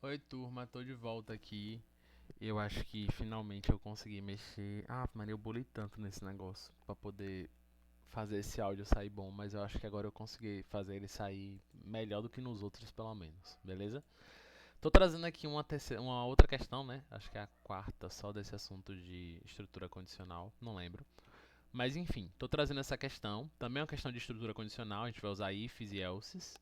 Oi, turma, tô de volta aqui. Eu acho que finalmente eu consegui mexer. Ah, mano, eu bolei tanto nesse negócio pra poder fazer esse áudio sair bom, mas eu acho que agora eu consegui fazer ele sair melhor do que nos outros, pelo menos, beleza? Tô trazendo aqui uma outra questão, né? Acho que é a quarta só desse assunto de estrutura condicional, não lembro. Mas enfim, tô trazendo essa questão. Também é uma questão de estrutura condicional, a gente vai usar ifs e elses.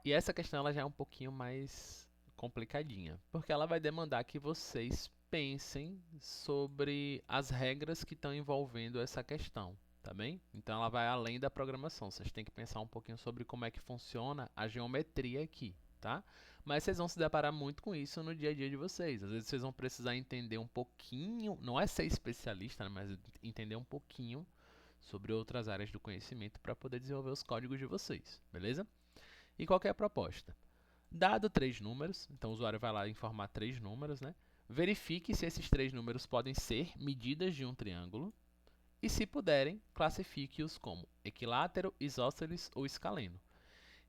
E essa questão ela já é um pouquinho mais complicadinha, porque ela vai demandar que vocês pensem sobre as regras que estão envolvendo essa questão, tá bem? Então ela vai além da programação, vocês têm que pensar um pouquinho sobre como é que funciona a geometria aqui, tá? Mas vocês vão se deparar muito com isso no dia a dia de vocês. Às vezes vocês vão precisar entender um pouquinho, não é ser especialista, né, mas entender um pouquinho sobre outras áreas do conhecimento para poder desenvolver os códigos de vocês, beleza? E qual que é a proposta? Dado três números, então o usuário vai lá informar três números, né? Verifique se esses três números podem ser medidas de um triângulo e, se puderem, classifique-os como equilátero, isósceles ou escaleno.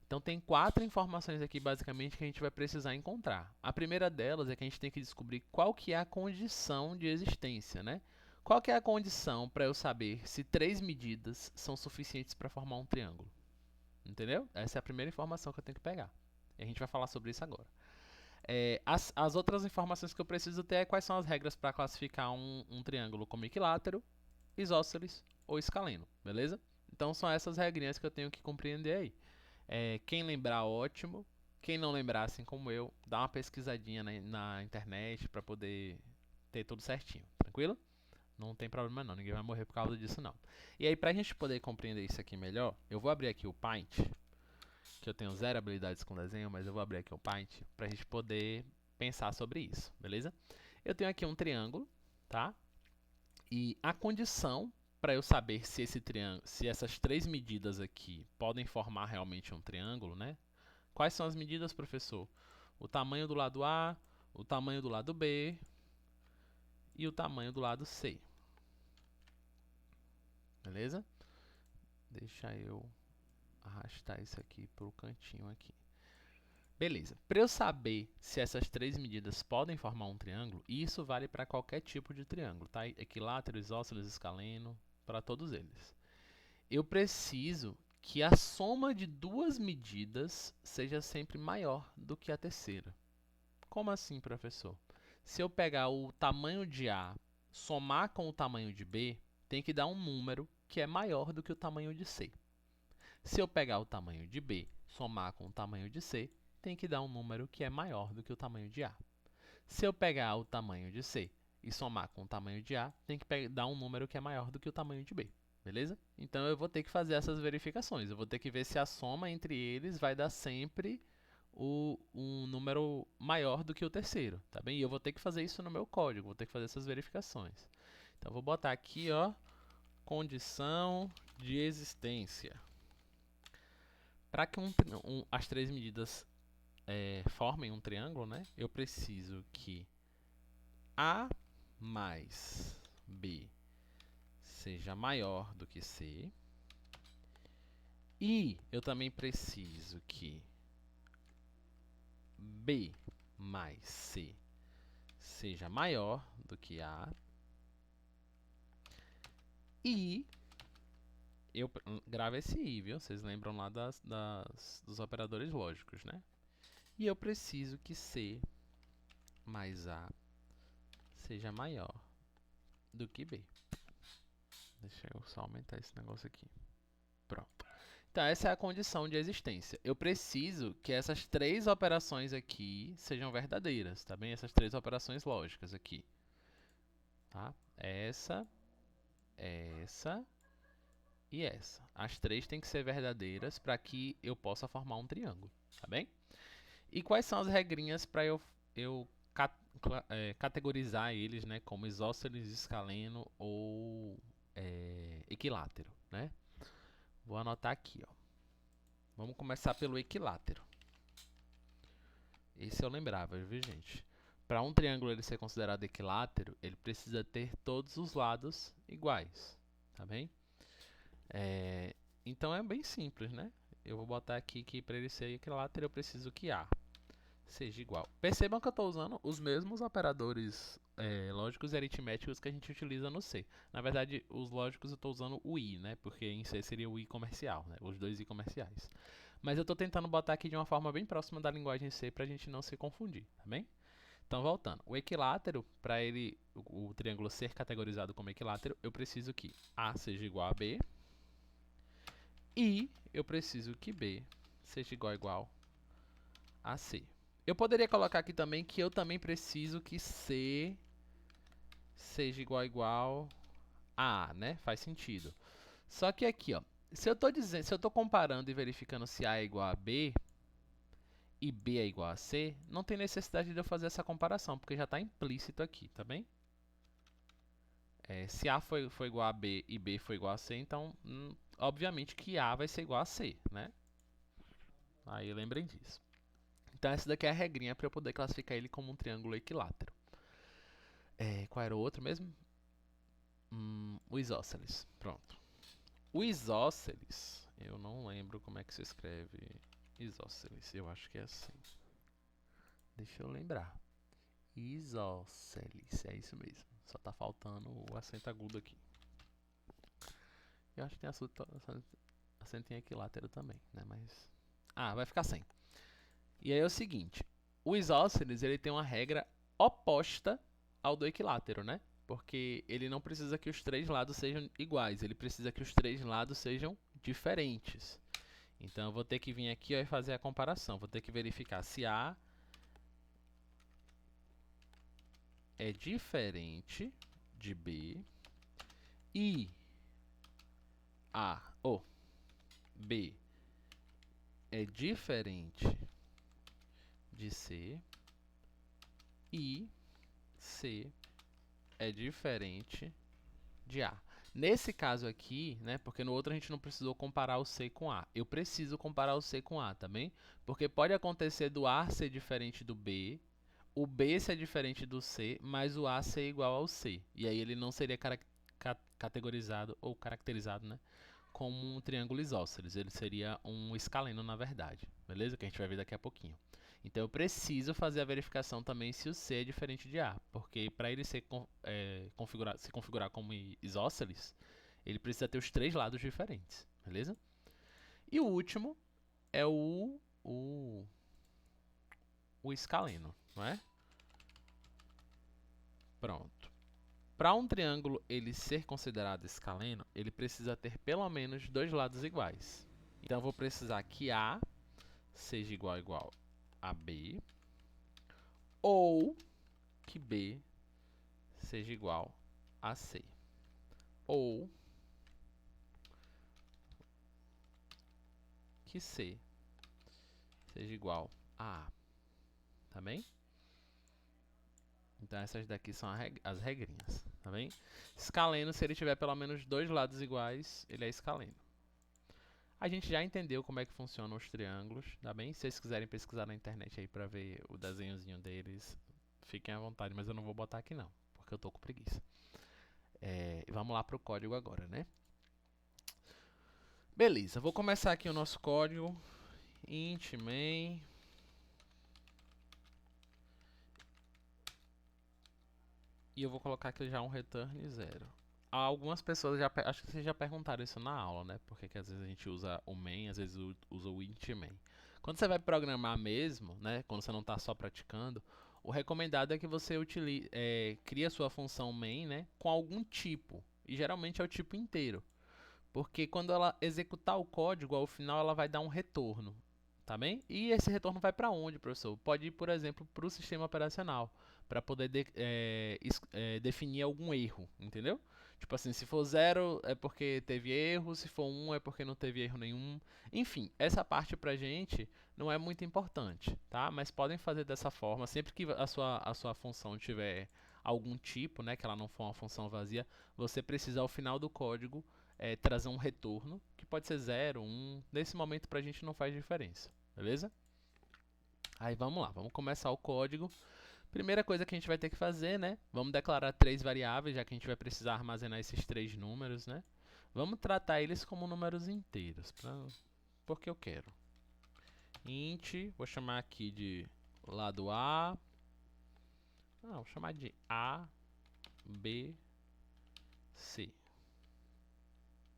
Então tem quatro informações aqui basicamente que a gente vai precisar encontrar. A primeira delas é que a gente tem que descobrir qual que é a condição de existência, né? Qual que é a condição para eu saber se três medidas são suficientes para formar um triângulo? Entendeu? Essa é a primeira informação que eu tenho que pegar. E a gente vai falar sobre isso agora. As outras informações que eu preciso ter é quais são as regras para classificar um triângulo como equilátero, isósceles ou escaleno, beleza? Então são essas regrinhas que eu tenho que compreender aí. Quem lembrar, ótimo. Quem não lembrar, assim como eu, dá uma pesquisadinha na internet para poder ter tudo certinho, tranquilo? Não tem problema não, ninguém vai morrer por causa disso não. E aí, pra gente poder compreender isso aqui melhor, eu vou abrir aqui o Paint, que eu tenho zero habilidades com desenho, mas eu vou abrir aqui o Paint pra gente poder pensar sobre isso, beleza? Eu tenho aqui um triângulo, tá? E a condição para eu saber se esse triângulo, se essas três medidas aqui podem formar realmente um triângulo, né? Quais são as medidas, professor? O tamanho do lado A, o tamanho do lado B e o tamanho do lado C, beleza? Deixa eu arrastar isso aqui para o cantinho aqui. Beleza. Para eu saber se essas três medidas podem formar um triângulo, e isso vale para qualquer tipo de triângulo, tá? Equilátero, isósceles, escaleno, para todos eles. Eu preciso que a soma de duas medidas seja sempre maior do que a terceira. Como assim, professor? Se eu pegar o tamanho de A, somar com o tamanho de B, tem que dar um número que é maior do que o tamanho de C. Se eu pegar o tamanho de B, somar com o tamanho de C, tem que dar um número que é maior do que o tamanho de A. Se eu pegar o tamanho de C e somar com o tamanho de A, tem que dar um número que é maior do que o tamanho de B. Beleza? Então eu vou ter que fazer essas verificações. Eu vou ter que ver se a soma entre eles vai dar sempre um número maior do que o terceiro, tá bem? E eu vou ter que fazer isso no meu código, vou ter que fazer essas verificações. Então eu vou botar aqui, ó, condição de existência. Para que as três medidas formem um triângulo, né, eu preciso que A mais B seja maior do que C. E eu também preciso que B mais C seja maior do que A. E eu gravo esse I, viu? Vocês lembram lá dos operadores lógicos, né? E eu preciso que C mais A seja maior do que B. Deixa eu só aumentar esse negócio aqui. Pronto. Então, essa é a condição de existência. Eu preciso que essas três operações aqui sejam verdadeiras, tá bem? Essas três operações lógicas aqui. Tá? Essa e essa. As três têm que ser verdadeiras para que eu possa formar um triângulo, tá bem? E quais são as regrinhas para eu categorizar eles, né, como isósceles, escaleno ou equilátero, né? Vou anotar aqui, ó. Vamos começar pelo equilátero. Esse eu lembrava, viu, gente? Para um triângulo ele ser considerado equilátero, ele precisa ter todos os lados iguais, tá bem? Então é bem simples, né? Eu vou botar aqui que para ele ser equilátero eu preciso que A seja igual. Percebam que eu estou usando os mesmos operadores lógicos e aritméticos que a gente utiliza no C. Na verdade, os lógicos eu estou usando o I, né? Porque em C seria o I comercial, né? Os dois I comerciais. Mas eu estou tentando botar aqui de uma forma bem próxima da linguagem C para a gente não se confundir, tá bem? Então, voltando. O equilátero, para ele, o triângulo ser categorizado como equilátero, eu preciso que A seja igual a B e eu preciso que B seja igual a C. Eu poderia colocar aqui também que eu também preciso que C seja igual a A, né? Faz sentido. Só que aqui, ó, se eu estou comparando e verificando se A é igual a B e B é igual a C, não tem necessidade de eu fazer essa comparação, porque já está implícito aqui, tá bem? Se A foi igual a B e B foi igual a C, então, obviamente que A vai ser igual a C, né? Aí lembrem disso. Então essa daqui é a regrinha para eu poder classificar ele como um triângulo equilátero. Qual era o outro mesmo? O isósceles. Pronto. O isósceles, eu não lembro como é que se escreve isósceles. Eu acho que é assim. Deixa eu lembrar. Isósceles, é isso mesmo. Só tá faltando o acento agudo aqui. Eu acho que tem acento em equilátero também, né? Mas... vai ficar sem. E aí é o seguinte. O isósceles, ele tem uma regra oposta ao do equilátero, né? Porque ele não precisa que os três lados sejam iguais, ele precisa que os três lados sejam diferentes. Então eu vou ter que vir aqui e fazer a comparação. Vou ter que verificar se A é diferente de B e B é diferente de C e C é diferente de A. Nesse caso aqui, né, porque no outro a gente não precisou comparar o C com A. Eu preciso comparar o C com A, tá bem? Porque pode acontecer do A ser diferente do B, o B ser diferente do C, mas o A ser igual ao C. E aí ele não seria categorizado ou caracterizado, né, como um triângulo isósceles. Ele seria um escaleno, na verdade. Beleza? Que a gente vai ver daqui a pouquinho. Então eu preciso fazer a verificação também se o C é diferente de A, porque para ele se configurar como isósceles, ele precisa ter os três lados diferentes, beleza? E o último é o escaleno, não é? Pronto. Para um triângulo ele ser considerado escaleno, ele precisa ter pelo menos dois lados iguais. Então eu vou precisar que A seja igual a B, ou que B seja igual a C, ou que C seja igual a A, tá bem? Então essas daqui são as regrinhas, tá bem? Escaleno, se ele tiver pelo menos dois lados iguais, ele é escaleno. A gente já entendeu como é que funcionam os triângulos, tá bem? Se vocês quiserem pesquisar na internet aí pra ver o desenhozinho deles, fiquem à vontade, mas eu não vou botar aqui não, porque eu tô com preguiça. Vamos lá pro código agora, né? Beleza, vou começar aqui o nosso código. Int main. E eu vou colocar aqui já um return 0. Algumas pessoas acho que vocês já perguntaram isso na aula, né? Porque que às vezes a gente usa o main, às vezes usa o int main. Quando você vai programar mesmo, né? Quando você não está só praticando, o recomendado é que você crie a sua função main, né? Com algum tipo. E geralmente é o tipo inteiro. Porque quando ela executar o código, ao final ela vai dar um retorno. Tá bem? E esse retorno vai para onde, professor? Pode ir, por exemplo, para o sistema operacional, para poder definir algum erro, entendeu? Tipo assim, se for 0 é porque teve erro, se for 1 é porque não teve erro nenhum. Enfim, essa parte pra gente não é muito importante, tá? Mas podem fazer dessa forma, sempre que a sua função tiver algum tipo, né, que ela não for uma função vazia, você precisa ao final do código trazer um retorno, que pode ser 0, 1. Nesse momento pra gente não faz diferença, beleza? Aí vamos lá, vamos começar o código. Primeira coisa que a gente vai ter que fazer, né? Vamos declarar três variáveis, já que a gente vai precisar armazenar esses três números, né? Vamos tratar eles como números inteiros, porque eu quero. Int, vou chamar aqui de lado A. Não, vou chamar de A, B, C.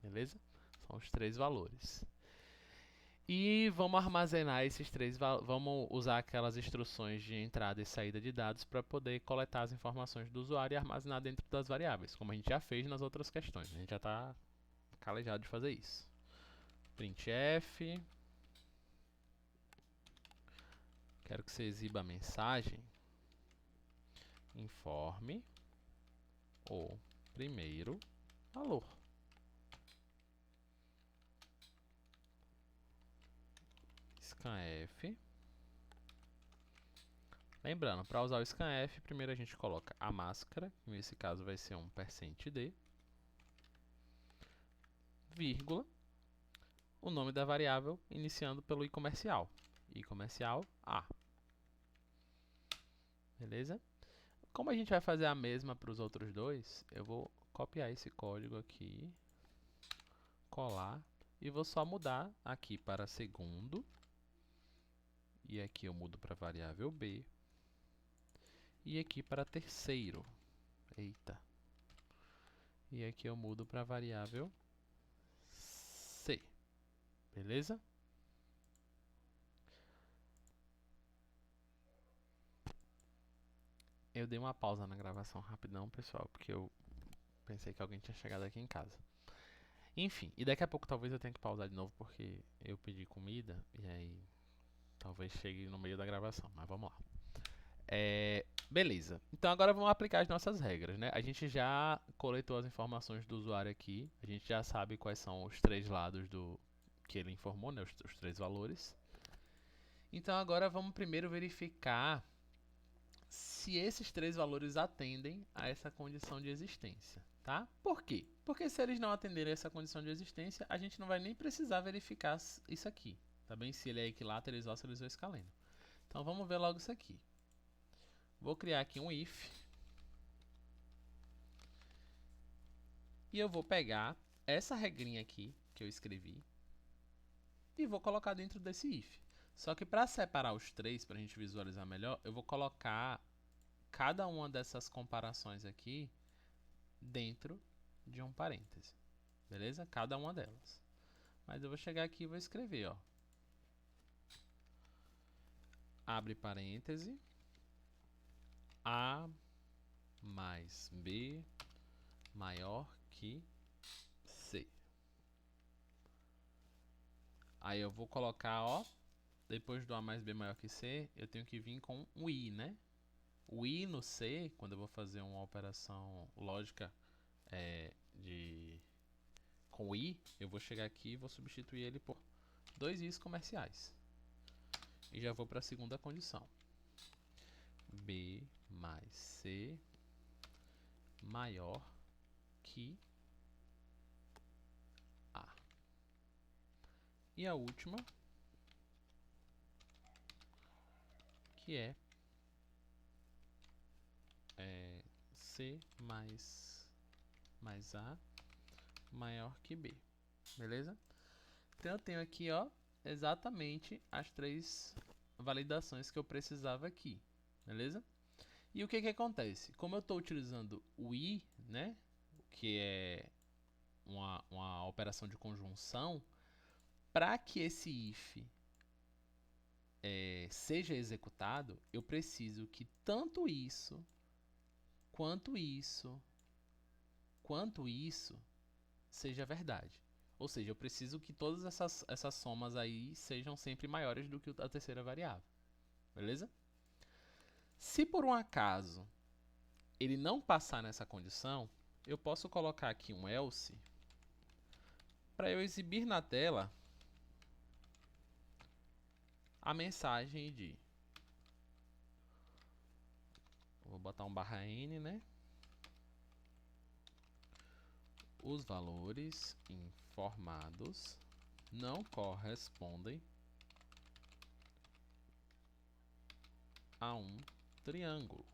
Beleza? São os três valores. E vamos armazenar esses três valores. Vamos usar aquelas instruções de entrada e saída de dados para poder coletar as informações do usuário e armazenar dentro das variáveis, como a gente já fez nas outras questões. A gente já está calejado de fazer isso. Printf. Quero que você exiba a mensagem. Informe o primeiro valor. Scanf. Lembrando, para usar o scanf, primeiro a gente coloca a máscara, que nesse caso vai ser um %d, vírgula, o nome da variável iniciando pelo i comercial. I comercial A. Beleza? Como a gente vai fazer a mesma para os outros dois, eu vou copiar esse código aqui, colar, e vou só mudar aqui para segundo, e aqui eu mudo para variável B, e aqui para terceiro. Eita. E aqui eu mudo para variável C. Beleza? Eu dei uma pausa na gravação rapidão, pessoal, porque eu pensei que alguém tinha chegado aqui em casa. Enfim, e daqui a pouco talvez eu tenha que pausar de novo porque eu pedi comida e aí talvez chegue no meio da gravação, mas vamos lá. Beleza, então agora vamos aplicar as nossas regras, né? A gente já coletou as informações do usuário aqui, a gente já sabe quais são os três lados do que ele informou, né? Os três valores. Então agora vamos primeiro verificar se esses três valores atendem a essa condição de existência, tá? Por quê? Porque se eles não atenderem a essa condição de existência, a gente não vai nem precisar verificar isso aqui, tá bem? Se ele é equilátero, isósceles ou escaleno. Então vamos ver logo isso aqui. Vou criar aqui um if. E eu vou pegar essa regrinha aqui que eu escrevi e vou colocar dentro desse if. Só que para separar os três, para a gente visualizar melhor, eu vou colocar cada uma dessas comparações aqui dentro de um parêntese. Beleza? Cada uma delas. Mas eu vou chegar aqui e vou escrever, ó. Abre parêntese. A mais B maior que C. Aí eu vou colocar, ó, depois do A mais B maior que C, eu tenho que vir com um I, né? O I no C, quando eu vou fazer uma operação lógica com o I, eu vou chegar aqui e vou substituir ele por dois Is comerciais. E já vou para a segunda condição. B mais C maior que A. E a última, que é C mais A maior que B. Beleza? Então eu tenho aqui, ó, exatamente as três validações que eu precisava aqui. Beleza? E o que que acontece? Como eu estou utilizando o I, né, que é uma operação de conjunção, para que esse if seja executado, eu preciso que tanto isso, quanto isso, quanto isso seja verdade. Ou seja, eu preciso que todas essas somas aí sejam sempre maiores do que a terceira variável. Beleza? Se por um acaso ele não passar nessa condição, eu posso colocar aqui um else para eu exibir na tela a mensagem de... Vou botar um /n, né? Os valores informados não correspondem a um triângulo.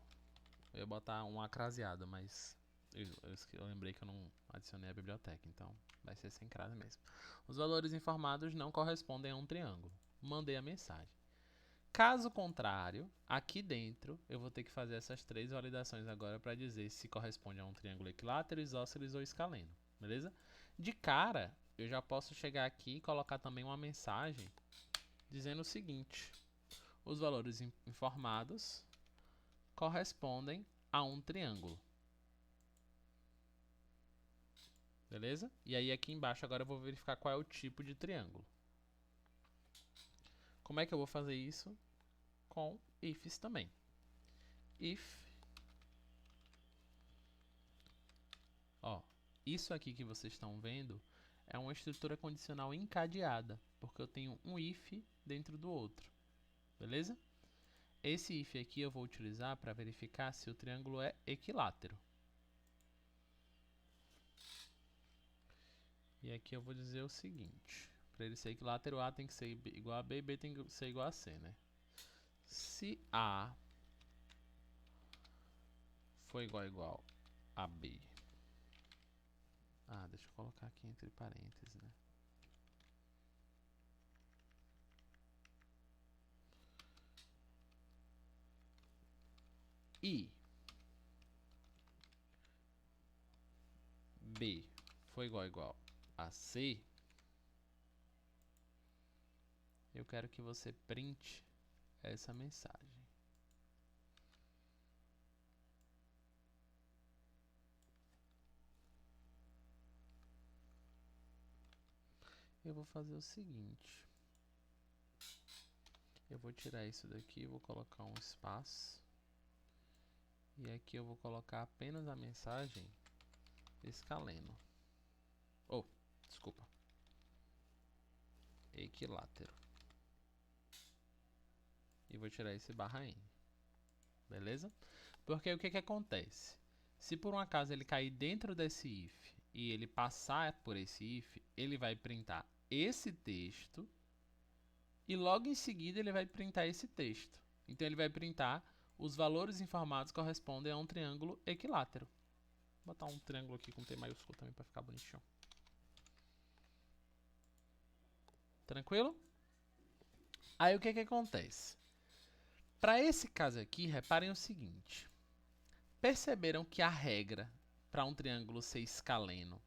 Eu ia botar um acraseado, mas eu lembrei que eu não adicionei a biblioteca, então vai ser sem crase mesmo. Os valores informados não correspondem a um triângulo. Mandei a mensagem. Caso contrário, aqui dentro, eu vou ter que fazer essas 3 validações agora para dizer se corresponde a um triângulo equilátero, isósceles ou escaleno, beleza? De cara, eu já posso chegar aqui e colocar também uma mensagem dizendo o seguinte: os valores informados correspondem a um triângulo. Beleza? E aí aqui embaixo agora eu vou verificar qual é o tipo de triângulo. Como é que eu vou fazer isso? Com ifs também. If, ó, isso aqui que vocês estão vendo é uma estrutura condicional encadeada, porque eu tenho um if dentro do outro. Beleza? Esse if aqui eu vou utilizar para verificar se o triângulo é equilátero. E aqui eu vou dizer o seguinte: para ele ser equilátero, A tem que ser igual a B e B tem que ser igual a C, né? Se A for igual a B. Deixa eu colocar aqui entre parênteses, né? E B for igual a C, eu quero que você printe essa mensagem. Eu vou fazer o seguinte: eu vou tirar isso daqui, vou colocar um espaço. E aqui eu vou colocar apenas a mensagem escaleno. Desculpa. Equilátero. E vou tirar esse barra N. Beleza? Porque o que acontece? Se por um acaso ele cair dentro desse if e ele passar por esse if, ele vai printar esse texto e logo em seguida ele vai printar esse texto. Então ele vai printar os valores informados correspondem a um triângulo equilátero. Vou botar um triângulo aqui com T maiúsculo também para ficar bonitinho. Tranquilo? Aí o que acontece? Para esse caso aqui, reparem o seguinte. Perceberam que a regra para um triângulo ser escaleno,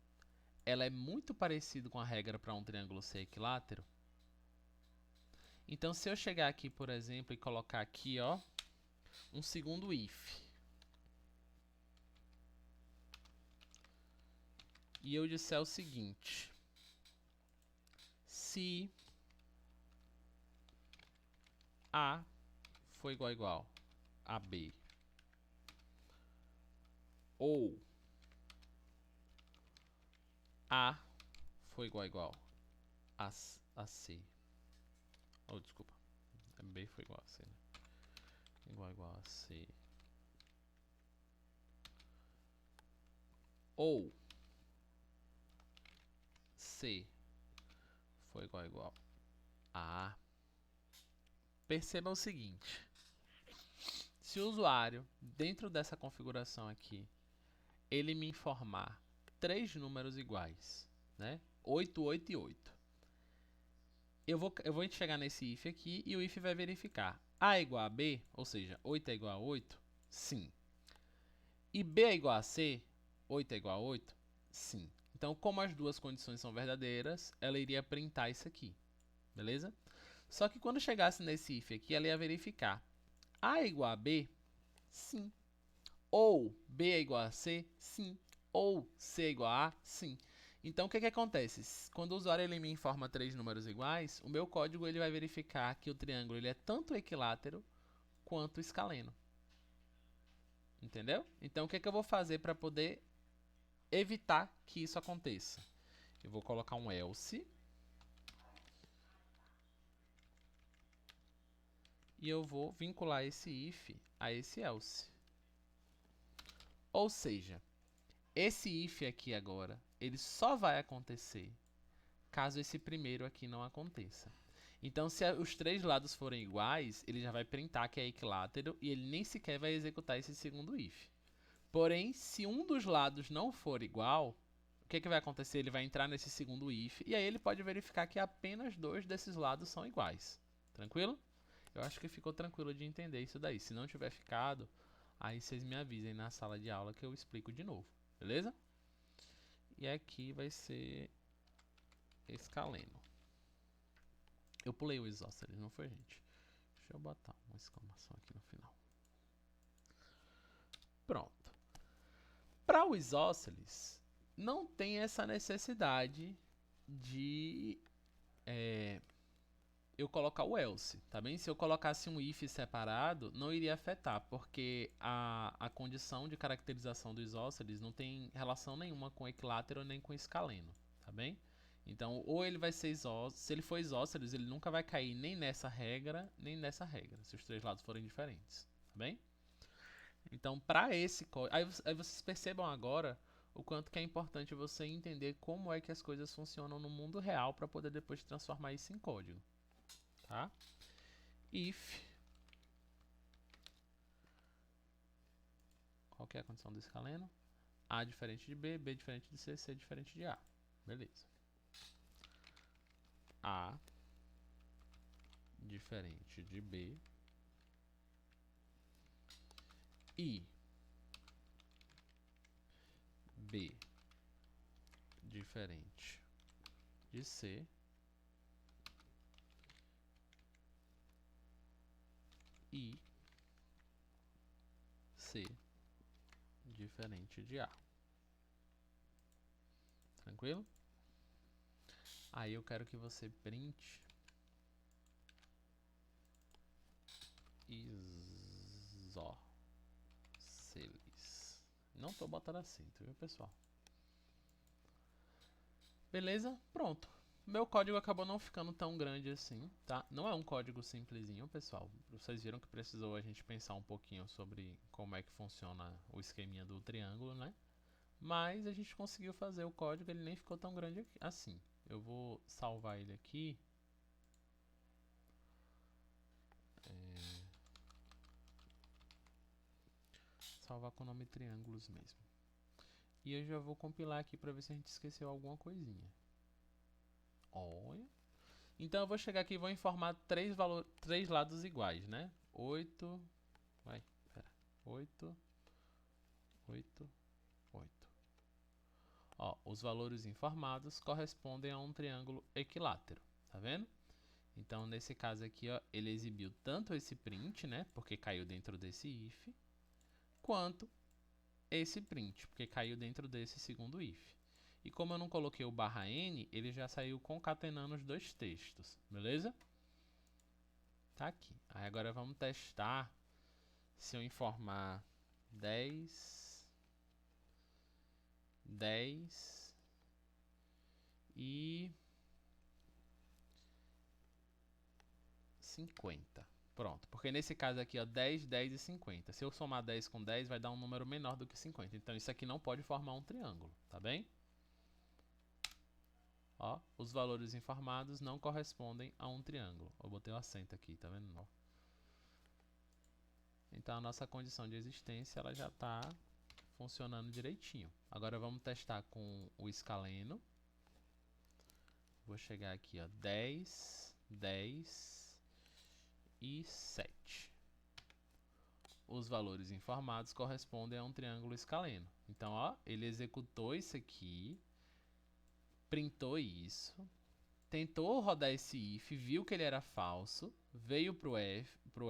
ela é muito parecida com a regra para um triângulo ser equilátero? Então, se eu chegar aqui, por exemplo, e colocar aqui, ó, um segundo if, e eu disser o seguinte: se A for igual a B, ou A for igual a C. Desculpa. B foi igual a C, né? Igual a C. Ou C foi igual a A. Perceba o seguinte: se o usuário, dentro dessa configuração aqui, ele me informar 3 números iguais, né? 8, 8 e 8. Eu vou chegar nesse if aqui e o if vai verificar A é igual a B, ou seja, 8 é igual a 8? Sim. E B é igual a C? 8 é igual a 8? Sim. Então, como as duas condições são verdadeiras, ela iria printar isso aqui. Beleza? Só que quando chegasse nesse if aqui, ela ia verificar A é igual a B? Sim. Ou B é igual a C? Sim. Ou C é igual a A? Sim. Então, o que acontece? Quando o usuário ele me informa 3 números iguais, o meu código ele vai verificar que o triângulo ele é tanto equilátero quanto escaleno. Entendeu? Então, o que eu vou fazer para poder evitar que isso aconteça? Eu vou colocar um else. E eu vou vincular esse if a esse else. Ou seja, esse if aqui agora, ele só vai acontecer caso esse primeiro aqui não aconteça. Então, se os 3 lados forem iguais, ele já vai printar que é equilátero e ele nem sequer vai executar esse segundo if. Porém, se um dos lados não for igual, o que vai acontecer? Ele vai entrar nesse segundo if e aí ele pode verificar que apenas 2 desses lados são iguais. Tranquilo? Eu acho que ficou tranquilo de entender isso daí. Se não tiver ficado, aí vocês me avisem na sala de aula que eu explico de novo, beleza? E aqui vai ser escaleno. Eu pulei o isósceles, não foi, gente? Deixa eu botar uma exclamação aqui no final. Pronto. Para o isósceles, não tem essa necessidade de eu colocar o else, tá bem? Se eu colocasse um if separado, não iria afetar, porque a condição de caracterização do isósceles não tem relação nenhuma com equilátero nem com escaleno, tá bem? Então, ou ele vai ser isósceles, se ele for isósceles, ele nunca vai cair nem nessa regra, nem nessa regra, se os três lados forem diferentes, tá bem? Então, para esse código, aí vocês percebam agora o quanto que é importante você entender como é que as coisas funcionam no mundo real para poder depois transformar isso em código, tá? If, qual que é a condição do escaleno? A diferente de B, B diferente de C, C diferente de A. Beleza. A diferente de B e B diferente de C e C diferente de A. Tranquilo? Aí eu quero que você print isósceles. Não tô botando acento, viu, pessoal? Beleza? Pronto. Meu código acabou não ficando tão grande assim, tá? Não é um código simplesinho, pessoal. Vocês viram que precisou a gente pensar um pouquinho sobre como é que funciona o esqueminha do triângulo, né? Mas a gente conseguiu fazer o código, ele nem ficou tão grande assim. Eu vou salvar ele aqui. Salvar com o nome triângulos mesmo. E eu já vou compilar aqui para ver se a gente esqueceu alguma coisinha. Olha. Então eu vou chegar aqui e vou informar três lados iguais, né? 8, 8, 8, 8. Ó, os valores informados correspondem a um triângulo equilátero, tá vendo? Então nesse caso aqui, ó, ele exibiu tanto esse print, né? Porque caiu dentro desse if, quanto esse print, porque caiu dentro desse segundo if. E como eu não coloquei o /n, ele já saiu concatenando os dois textos, beleza? Tá aqui. Aí agora vamos testar se eu informar 10, 10 e 50. Pronto, porque nesse caso aqui, ó, 10, 10 e 50. Se eu somar 10 com 10, vai dar um número menor do que 50. Então isso aqui não pode formar um triângulo, tá bem? Ó, os valores informados não correspondem a um triângulo. Eu botei o acento aqui, tá vendo? Não. Então a nossa condição de existência ela já está funcionando direitinho. Agora vamos testar com o escaleno. Vou chegar aqui, ó, 10, 10 e 7. Os valores informados correspondem a um triângulo escaleno. Então, ó, ele executou isso aqui, printou isso, tentou rodar esse if, viu que ele era falso, veio pro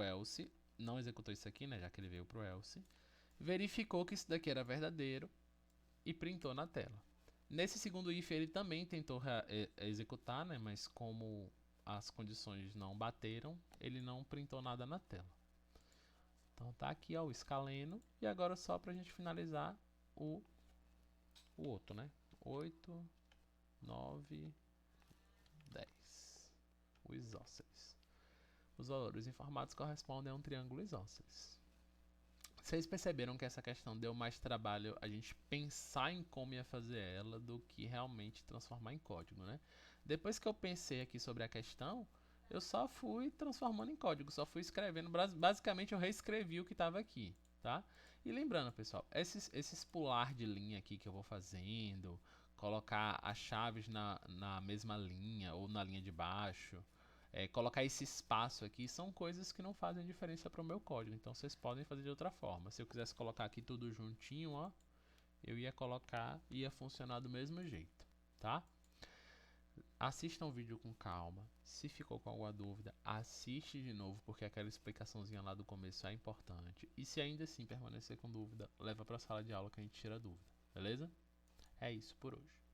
else, não executou isso aqui, né, já que ele veio pro else, verificou que isso daqui era verdadeiro e printou na tela. Nesse segundo if ele também tentou executar, né, mas como as condições não bateram, ele não printou nada na tela. Então tá aqui, ó, o escaleno. E agora só pra gente finalizar o outro, né? 8, 9, 10. O isósceles. Os valores informados correspondem a um triângulo isósceles. Vocês perceberam que essa questão deu mais trabalho a gente pensar em como ia fazer ela do que realmente transformar em código, né? Depois que eu pensei aqui sobre a questão, eu só fui transformando em código, só fui escrevendo. Basicamente eu reescrevi o que estava aqui, tá? E lembrando, pessoal, esses pular de linha aqui que eu vou fazendo, colocar as chaves na mesma linha ou na linha de baixo, colocar esse espaço aqui são coisas que não fazem diferença para o meu código, então vocês podem fazer de outra forma. Se eu quisesse colocar aqui tudo juntinho, ó, eu ia colocar e ia funcionar do mesmo jeito, tá? Assistam o vídeo com calma. Se ficou com alguma dúvida, assiste de novo, porque aquela explicaçãozinha lá do começo é importante. E se ainda assim permanecer com dúvida, leva para a sala de aula que a gente tira a dúvida, beleza? É isso por hoje.